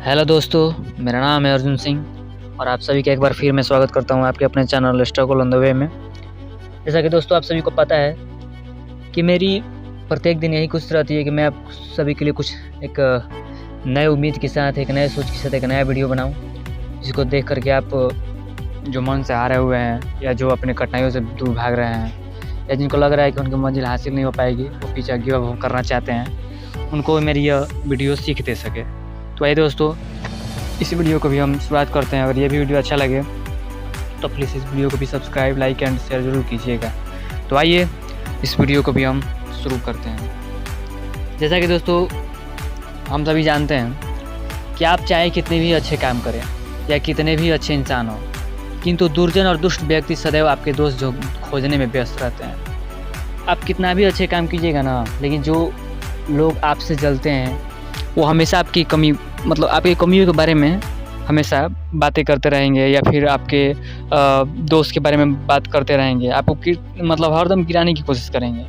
Hello दोस्तों, मेरा नाम है अर्जुन सिंह और आप सभी का एक बार फिर मैं स्वागत करता हूं आपके अपने channel struggle on the way में। जैसा कि दोस्तों आप सभी को पता है कि मेरी प्रत्येक दिन यही कोशिश रहती है कि मैं आप सभी के लिए कुछ एक नए उम्मीद के साथ, एक नए सोच के साथ एक नया वीडियो बनाऊं, जिसको देख करके आप जो मन से हारे हुए हैं या जो अपने कठिनाइयों से दूर भाग रहे हैं या जिनको लग रहा है कि उनकी मंजिल हासिल नहीं हो पाएगी, वो पीछे गिव अप करना चाहते हैं, उनको मेरी यह वीडियो सीख दे सके। तो आइए दोस्तों, इस वीडियो को भी हम शुरुआत करते हैं। अगर ये भी वीडियो अच्छा लगे तो प्लीज़ इस वीडियो को भी सब्सक्राइब, लाइक एंड शेयर ज़रूर कीजिएगा। तो आइए इस वीडियो को भी हम शुरू करते हैं। जैसा कि दोस्तों हम सभी जानते हैं कि आप चाहे कितने भी अच्छे काम करें या कितने भी अच्छे इंसान हो, किंतु दुर्जन और दुष्ट व्यक्ति सदैव आपके दोस्त जो खोजने में व्यस्त रहते हैं। आप कितना भी अच्छे काम कीजिएगा ना, लेकिन जो लोग आपसे जलते हैं वो हमेशा आपकी कमी, मतलब आपकी कमियों के बारे में हमेशा बातें करते रहेंगे या फिर आपके दोस्त के बारे में बात करते रहेंगे, आपको मतलब हरदम गिराने की कोशिश करेंगे।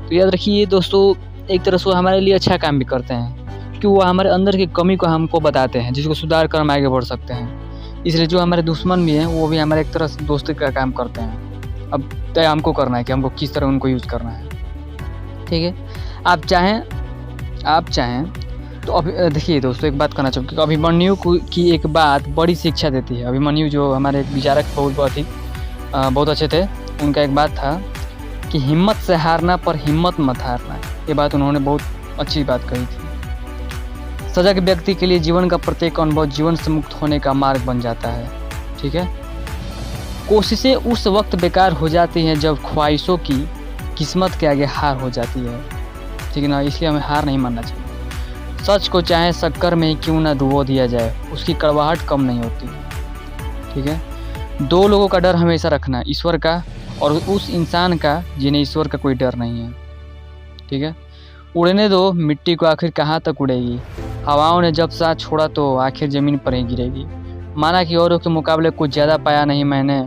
तो याद रखिए दोस्तों, एक तरह से वो हमारे लिए अच्छा काम भी करते हैं क्योंकि वो हमारे अंदर की कमी को हमको बताते हैं, जिसको सुधार कर हम आगे बढ़ सकते हैं। इसलिए जो हमारे दुश्मन भी हैं वो भी हमारे एक तरह से दोस्ती का काम करते हैं। अब तय हमको करना है कि हमको किस तरह उनको यूज़ करना है। ठीक है, आप चाहें तो अभी देखिए दोस्तों, एक बात कहना चाहूँगा कि अभिमन्यु की एक बात बड़ी शिक्षा देती है। अभिमन्यु जो हमारे विचारक बहुत अच्छे थे, उनका एक बात था कि हिम्मत से हारना पर हिम्मत मत हारना। ये बात उन्होंने बहुत अच्छी बात कही थी। सजग व्यक्ति के लिए जीवन का प्रत्येक अनुभव जीवन से मुक्त होने का मार्ग बन जाता है। ठीक है, कोशिशें उस वक्त बेकार हो जाती हैं जब ख्वाहिशों की किस्मत के आगे हार हो जाती है। ठीक है ना, इसलिए हमें हार नहीं मानना चाहिए। सच को चाहे शक्कर में ही क्यों ना डुबो दिया जाए, उसकी कड़वाहट कम नहीं होती। ठीक है, दो लोगों का डर हमेशा रखना, ईश्वर का और उस इंसान का जिन्हें ईश्वर का कोई डर नहीं है। ठीक है, उड़ने दो, मिट्टी को आखिर कहाँ तक उड़ेगी, हवाओं ने जब साथ छोड़ा तो आखिर ज़मीन पर ही गिरेगी। माना कि औरों के मुकाबले कुछ ज़्यादा पाया नहीं मैंने,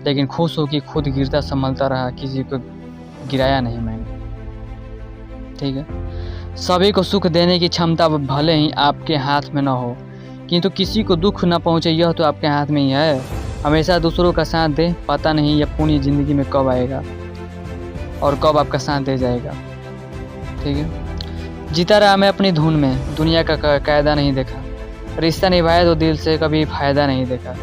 लेकिन खुश हो कि खुद गिरता संभलता रहा, किसी को गिराया नहीं मैंने। ठीक है, सभी को सुख देने की क्षमता भले ही आपके हाथ में न हो, किंतु किसी को दुख न पहुंचे यह तो आपके हाथ में ही है। हमेशा दूसरों का साथ दें, पता नहीं यह पूरी ज़िंदगी में कब आएगा और कब आपका साथ दे जाएगा। ठीक है, जीता रहा मैं अपनी धुन में, दुनिया का कायदा नहीं देखा, रिश्ता निभाया तो दिल से कभी फ़ायदा नहीं देखा।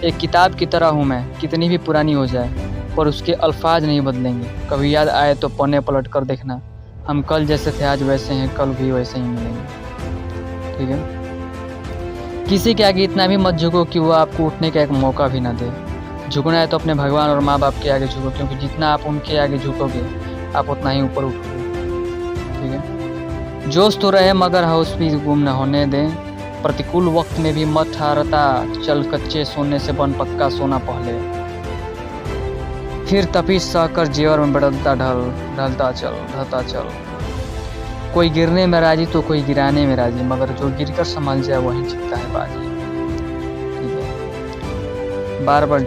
एक किताब की तरह हूँ मैं, कितनी भी पुरानी हो जाए पर उसके अल्फाज नहीं बदलेंगे। कभी याद आए तो पन्ने पलट कर देखना, हम कल जैसे थे आज वैसे हैं, कल भी वैसे ही मिलेंगे। ठीक है, किसी के आगे इतना भी मत झुको कि वो आपको उठने का एक मौका भी ना दे। झुकना है तो अपने भगवान और माँ बाप के आगे झुको, क्योंकि जितना आप उनके आगे झुकोगे आप उतना ही ऊपर उठोगे। ठीक है, जोश तो रहे मगर हौस भी गुम न होने दें, प्रतिकूल वक्त में भी मत हारता चल, कच्चे सोने से बन पक्का सोना पहले, फिर तपिश सहकर जेवर में बदलता ढलता चल। कोई गिरने में राजी तो कोई गिराने में राजी, मगर जो गिरकर संभल जाए वही जीतता है बाजी। ठीक है, बार बार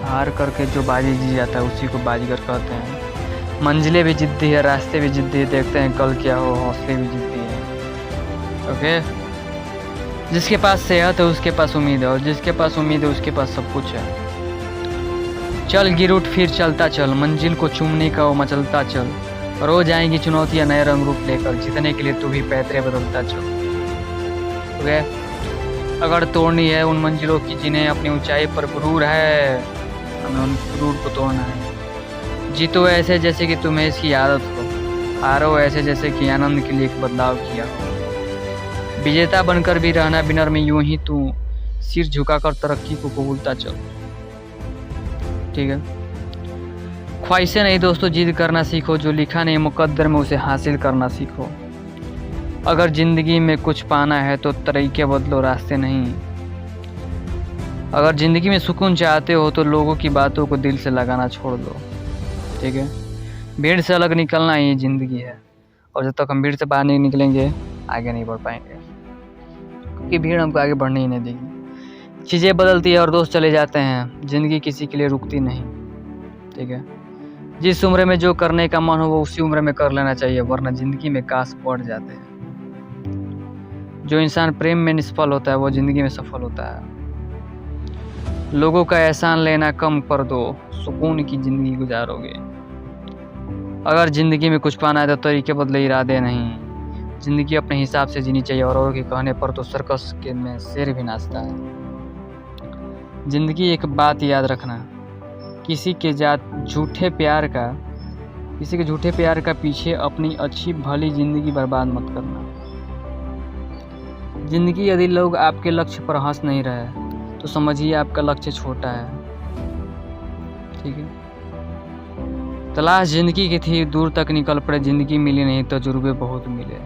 हार करके जो बाजी जी जाता है उसी को बाजीगर कहते हैं। मंजिलें भी जिद्दी है, रास्ते भी जिद्दी है, देखते हैं कल क्या हो, हौसले भी जिद्दी है। ओके, जिसके पास सेहत है उसके पास उम्मीद है, और जिसके पास उम्मीद है उसके पास सब कुछ है। चल गिर उठ फिर चलता चल, मंजिल को चूमने का वो मचलता चल, रोज आएंगी चुनौतियां नए रंग रूप लेकर, जीतने के लिए तू भी पैतरे बदलता चल। ओके, अगर तोड़नी है उन मंजिलों की जिन्हें अपनी ऊंचाई पर गुरूर है, हमें उन गुरूर को तोड़ना है। जीतो ऐसे जैसे कि तुम्हें इसकी आदत हो, हारो ऐसे जैसे कि आनंद के लिए एक बदलाव किया हो। विजेता बनकर भी रहना विनर में, यूं ही तू सिर झुकाकर तरक्की को कबूलता चल। ठीक है, ख्वाहिशें नहीं दोस्तों, जिद करना सीखो, जो लिखा नहीं मुकद्दर में उसे हासिल करना सीखो। अगर ज़िंदगी में कुछ पाना है तो तरीके बदलो, रास्ते नहीं। अगर ज़िंदगी में सुकून चाहते हो तो लोगों की बातों को दिल से लगाना छोड़ दो। ठीक है, भीड़ से अलग निकलना ही ज़िंदगी है, और जब तक हम भीड़ से बाहर नहीं निकलेंगे आगे नहीं बढ़ पाएंगे, क्योंकि भीड़ हमको आगे बढ़ने ही नहीं देगी। चीज़ें बदलती है और दोस्त चले जाते हैं, ज़िंदगी किसी के लिए रुकती नहीं। ठीक है, जिस उम्र में जो करने का मन हो वो उसी उम्र में कर लेना चाहिए, वरना ज़िंदगी में काश बढ़ जाते हैं। जो इंसान प्रेम में निष्फल होता है वो ज़िंदगी में सफल होता है। लोगों का एहसान लेना कम कर दो, सुकून की ज़िंदगी गुजारोगे। अगर ज़िंदगी में कुछ पाना है तो तरीके बदले, इरादे नहीं। ज़िंदगी अपने हिसाब से जीनी चाहिए, और के कहने पर तो सर्कस के में शेर भी नाचता है। ज़िंदगी एक बात याद रखना, किसी के झूठे प्यार का पीछे अपनी अच्छी भली ज़िंदगी बर्बाद मत करना। ज़िंदगी यदि लोग आपके लक्ष्य पर हंस नहीं रहे तो समझिए आपका लक्ष्य छोटा है। ठीक है, तलाश ज़िंदगी की थी, दूर तक निकल पड़े, ज़िंदगी मिली नहीं, तजुर्बे बहुत मिले।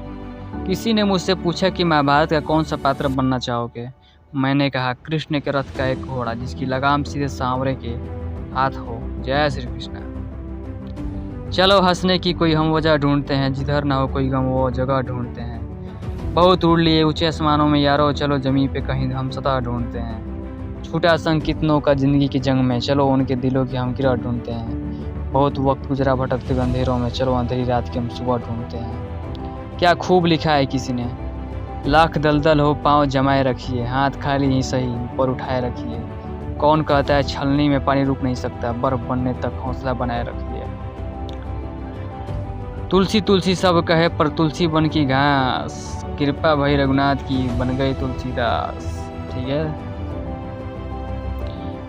किसी ने मुझसे पूछा कि महाभारत का कौन सा पात्र बनना चाहोगे। मैंने कहा कृष्ण के रथ का एक घोड़ा जिसकी लगाम सीधे सांवरे के हाथ हो। जय श्री कृष्ण। चलो हंसने की कोई हम वजह ढूंढते हैं, जिधर ना हो कोई गम वो जगह ढूंढते हैं। बहुत उड़ लिए ऊंचे आसमानों में यारो, चलो ज़मीन पे कहीं हम सतह ढूंढते हैं। छूटा संग कितनों का ज़िंदगी की जंग में, चलो उनके दिलों की हम गिरह ढूंढते हैं। बहुत वक्त गुजरा भटकते हुए अंधेरों में, चलो अंधेरी रात की हम सुबह ढूंढते हैं। क्या खूब लिखा है किसी ने, लाख दलदल हो पाँव जमाए रखिए, हाथ खाली ही सही ऊपर उठाए रखिए। कौन कहता है छलनी में पानी रुक नहीं सकता, बर्फ बनने तक हौसला बनाए रखिए। तुलसी तुलसी सब कहे पर तुलसी बन की घास, कृपा भई रघुनाथ की बन गई तुलसीदास। ठीक है।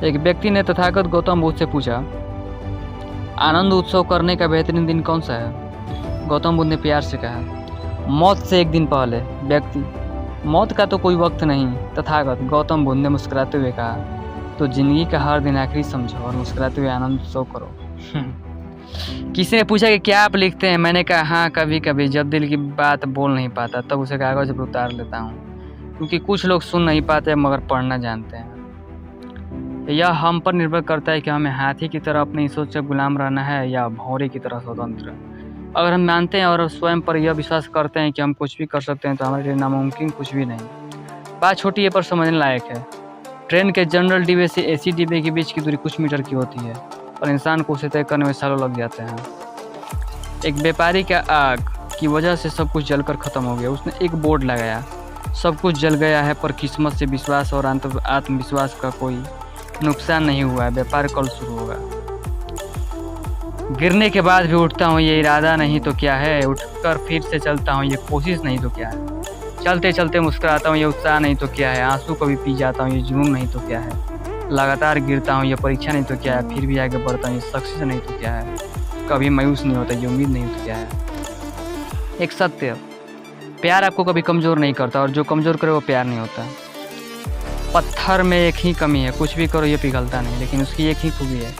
एक व्यक्ति ने तथागत गौतम बुद्ध से पूछा, आनंद उत्सव करने का बेहतरीन दिन कौन सा है। गौतम बुद्ध ने प्यार से कहा, मौत से एक दिन पहले। व्यक्ति, मौत का तो कोई वक्त नहीं। तथागत गौतम बुद्ध ने मुस्कुराते हुए कहा, तो जिंदगी का हर दिन आखिरी समझो और मुस्कुराते हुए आनंद उत्सव करो। किसी ने पूछा कि क्या आप लिखते हैं। मैंने कहा हाँ, कभी कभी जब दिल की बात बोल नहीं पाता तब उसे कागज पर उतार लेता हूँ, क्योंकि कुछ लोग सुन नहीं पाते मगर पढ़ना जानते हैं। यह हम पर निर्भर करता है कि हमें हाथी की तरह अपनी सोच से गुलाम रहना है या भौरे की तरह स्वतंत्र। अगर हम मानते हैं और स्वयं पर यह विश्वास करते हैं कि हम कुछ भी कर सकते हैं तो हमारे लिए नामुमकिन कुछ भी नहीं। बात छोटी है पर समझने लायक है। ट्रेन के जनरल डिब्बे से एसी डिब्बे के बीच की दूरी कुछ मीटर की होती है और इंसान को उसे तय करने में सालों लग जाते हैं। एक व्यापारी का आग की वजह से सब कुछ जलकर ख़त्म हो गया। उसने एक बोर्ड लगाया, सब कुछ जल गया है पर किस्मत से विश्वास और आत्मविश्वास का कोई नुकसान नहीं हुआ है। व्यापार कल शुरू होगा। गिरने के बाद भी उठता हूँ, ये इरादा नहीं तो क्या है। उठकर फिर से चलता हूँ, ये कोशिश नहीं तो क्या है। चलते चलते मुस्कुराता हूँ, ये उत्साह नहीं तो क्या है। आंसू कभी पी जाता हूँ, ये जुनून नहीं तो क्या है। लगातार गिरता हूँ, ये परीक्षा नहीं तो क्या है। फिर भी आगे बढ़ता हूँ, ये सक्सेस नहीं तो क्या है। कभी मायूस नहीं होता, ये उम्मीद नहीं तो क्या है। एक सत्य, प्यार आपको कभी कमज़ोर नहीं करता और जो कमज़ोर करे वो प्यार नहीं होता। पत्थर में एक ही कमी है, कुछ भी करो ये पिघलता नहीं, लेकिन उसकी एक ही खूबी है,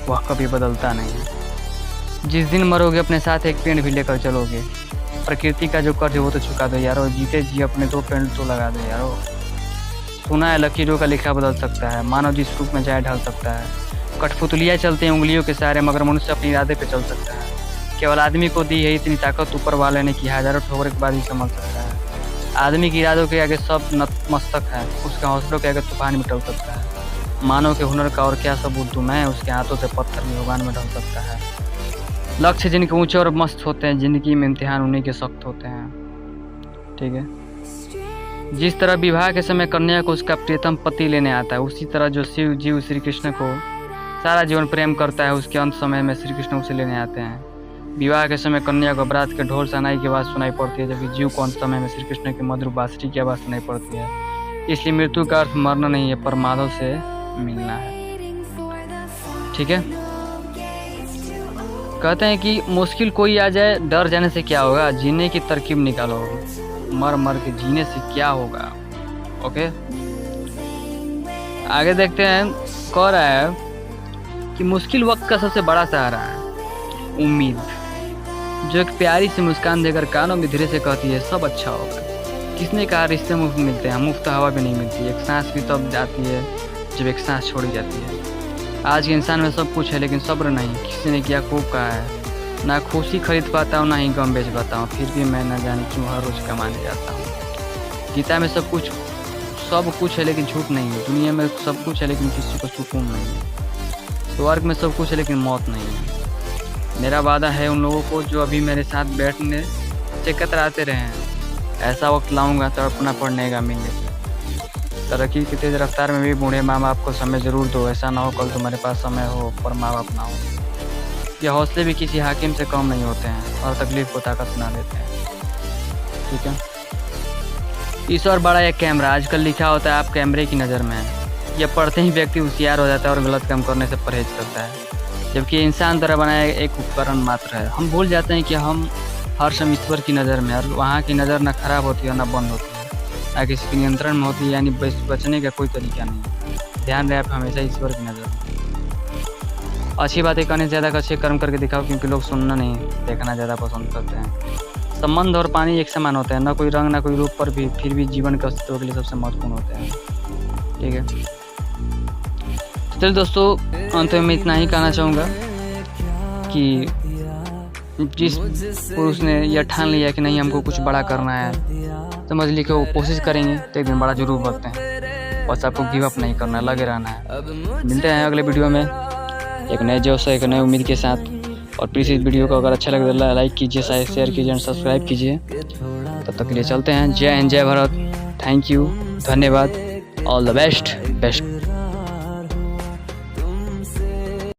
वह कभी बदलता नहीं है। जिस दिन मरोगे अपने साथ एक पेड़ भी लेकर चलोगे। प्रकृति का जो कर्ज है वो तो चुका दो यारो, जीते जी अपने 2 पेड़ तो लगा दो यारो। सुना है लकीरों का लिखा बदल सकता है, मानव जिस रूप में चाहे ढल सकता है। कठपुतलियाँ चलते हैं उंगलियों के सहारे मगर मनुष्य अपने इरादे पे चल सकता है। केवल आदमी को दी है इतनी ताकत ऊपर वाले ने कि हजारों ठोकर के बाद ही संभल सकता है। आदमी के इरादों के आगे सब नतमस्तक है, उसके हौसलों के आगे तूफान भी टल सकता है। मानव के हुनर का और क्या सबूत दूं मैं, उसके हाथों से पत्थर भी भगवान में ढल सकता है। लक्ष्य जिनके ऊंचे और मस्त होते हैं, जिंदगी में इम्तिहान उन्हीं के सख्त होते हैं। ठीक है। जिस तरह विवाह के समय कन्या को उसका प्रियतम पति लेने आता है, उसी तरह जो शिव जीव श्री कृष्ण को सारा जीवन प्रेम करता है, उसके अंत समय में श्री कृष्ण उसे लेने आते हैं। विवाह के समय कन्या को बारात के ढोल शहनाई की आवाज़ सुनाई पड़ती है, जबकि जीव को अंत समय में श्री कृष्ण की मधुर बांसुरी की आवाज़ सुनाई पड़ती है। इसलिए मृत्यु का अर्थ मरना नहीं है पर माधव से मिलना है। ठीक है। कहते हैं कि मुश्किल कोई आ जाए, डर जाने से क्या होगा, जीने की तरकीब निकालो, मर मर के जीने से क्या होगा। ओके, आगे देखते हैं। कह रहा है कि मुश्किल वक्त का सबसे बड़ा सहारा है उम्मीद, जो एक प्यारी सी मुस्कान देकर कानों में धीरे से कहती है सब अच्छा होगा। किसने कहा रिश्ते मुफ्त मिलते हैं, मुफ्त हवा भी नहीं मिलती। एक सांस भी तब जाती है जब एक सांस छोड़ी जाती है। आज के इंसान में सब कुछ है लेकिन सब्र नहीं। किसी ने क्या खूब कहा है, ना खुशी खरीद पाता हूँ ना ही गम बेच पाता हूँ, फिर भी मैं न जाने क्यों हर रोज कमाने जाता हूँ। गीता में सब कुछ है लेकिन झूठ नहीं है। दुनिया में सब कुछ है लेकिन किसी को सुकून नहीं है। स्वर्ग में सब कुछ है लेकिन मौत नहीं है। मेरा वादा है उन लोगों को जो अभी मेरे साथ बैठने से कतराते रहे हैं, ऐसा वक्त लाऊंगा तड़पना पड़ने का मिलने से। तरक्की की तेज रफ्तार में भी बूढ़े माँ बाप को समय ज़रूर दो, ऐसा ना हो कल तुम्हारे पास समय हो पर माँ बाप ना हो। ये हौसले भी किसी हाकिम से कम नहीं होते हैं और तकलीफ को ताकत बना देते हैं। ठीक है। ईश्वर बड़ा एक कैमरा, आजकल लिखा होता है आप कैमरे की नज़र में हैं। यह पढ़ते ही व्यक्ति होशियार हो जाता है और गलत काम करने से परहेज करता है, जबकि इंसान द्वारा बनाया एक उपकरण मात्र है। हम भूल जाते हैं कि हम हर समय ईश्वर की नज़र में, और वहाँ की नज़र न खराब होती है न बंद होती है, ना किसी के नियंत्रण में होती है, यानी बचने का कोई तरीका नहीं। ध्यान रहे आप हमेशा ईश्वर की नज़र में। अच्छी बातें करने से ज़्यादा अच्छे कर्म करके दिखाओ, क्योंकि लोग सुनना नहीं देखना ज़्यादा पसंद करते हैं। संबंध और पानी एक समान होते हैं, ना कोई रंग ना कोई रूप पर भी, फिर भी जीवन के अस्तित्व के लिए सबसे महत्वपूर्ण होते हैं। ठीक है। तो चलिए दोस्तों, अंत में मैं इतना ही कहना चाहूँगा कि जिस पुरुष ने यह ठान लिया कि नहीं हमको कुछ बड़ा करना है, समझ ली कि वो कोशिश करेंगे तो एक दिन बड़ा जरूर बनते हैं। बस आपको गिव अप नहीं करना, लगे रहना है। मिलते हैं अगले वीडियो में एक नए जोश से, एक नई उम्मीद के साथ। और प्लीज़ इस वीडियो को अगर अच्छा लगे तो लाइक कीजिए, शेयर कीजिए और सब्सक्राइब कीजिए। तब तक के लिए चलते हैं। जय हिंद, जय भारत। थैंक यू, धन्यवाद। All the best.